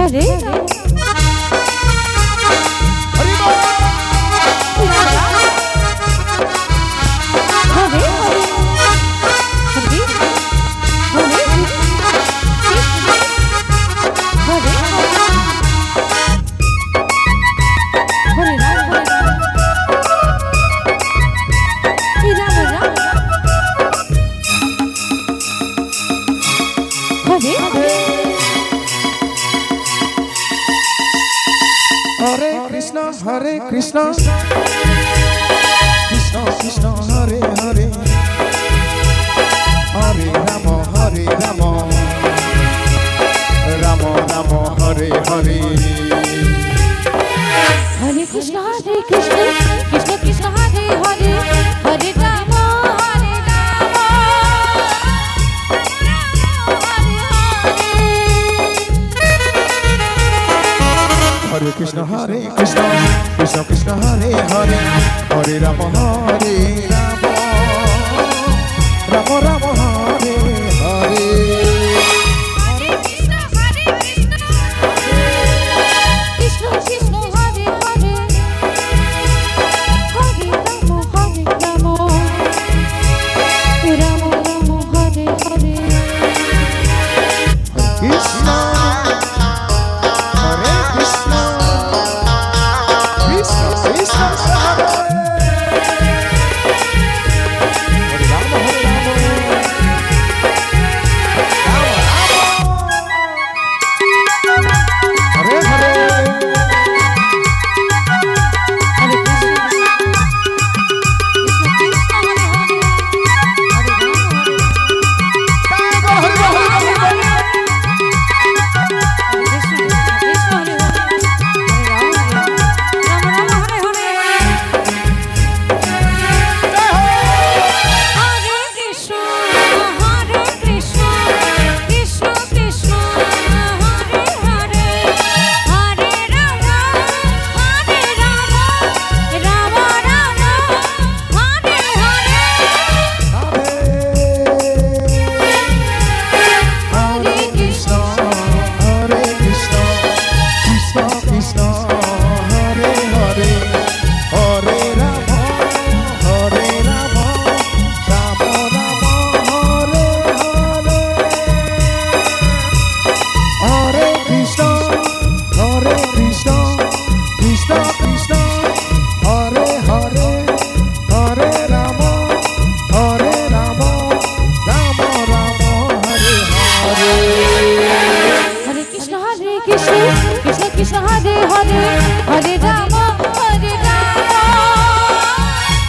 Hare Hare Krishna, Krishna Krishna, Hare Hare, Hare Rama, Hare Rama, Rama Rama, Hare Hare. Hare Krishna, Krishna Krishna, Hare Hare, Hare Rama, Hare Rama, Hare Krishna, Hare Krishna, Krishna Krishna, Hare Hare, Hare Rama, Hare Rama, Rama Rama, Hare Hare. Hare Krishna, Krishna Krishna, Hare Hare, Hare Rama, Hare Rama, Rama Rama, Hare Hare. Krishna, Hare Krishna, Krishna Krishna, Hare Hare Rama, Hare Rama, Rama Rama, Hare Hare. Krishna Krishna, Hare Hare, Hare Rama, Hare Rama, Rama Rama, Hare Hare. Krishna, Hare Krishna, Krishna Krishna, Hare Hare, Hare Rama, Hare Rama, Hare Hare. Hare Krishna, Krishna Krishna, Hare Hare, Hare Rama, Hare Rama, Rama Rama, Hare Hare. Radhe Hare Krishna, Hare Krishna, Krishna Krishna, Hare Hare, Hare Rama, Hare Rama, Rama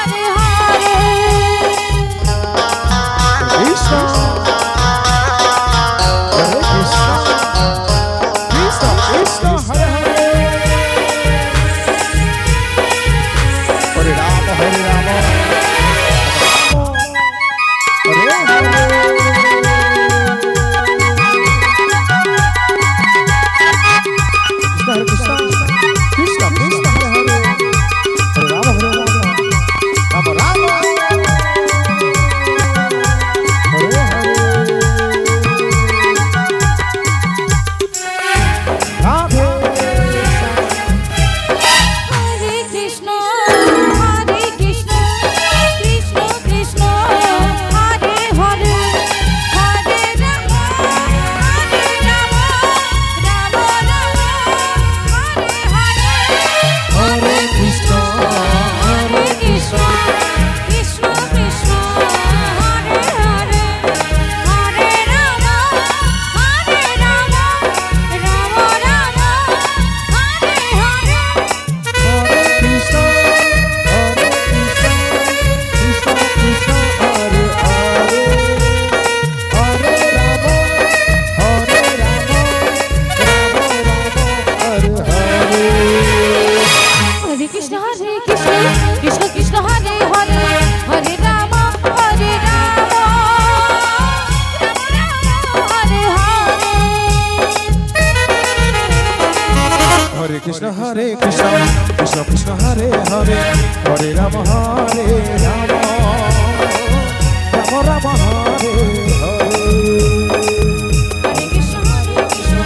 Rama, Hare Hare. Hare Krishna, Hare Krishna, Krishna Krishna, Hare Hare, Hare Rama, Hare Rama, Rama Rama, Hare Hare. Hare Krishna, Hare Krishna, Krishna Krishna, Hare Hare, Hare Rama, Hare Rama, Rama Rama, Hare Hare. Hare Krishna, Hare Krishna, Krishna Krishna, Hare Hare, Hare Rama, Hare Rama, Rama Rama, Hare Hare. Hare Krishna, Hare Krishna, Krishna Krishna, Hare Hare, Hare Rama, Hare Rama, Rama Rama, Hare Hare. Hare Krishna, Hare Krishna,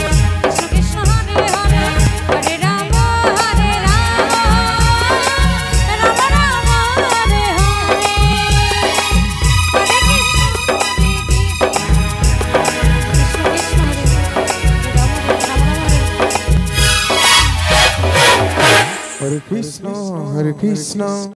Hare Krishna, Hare Krishna.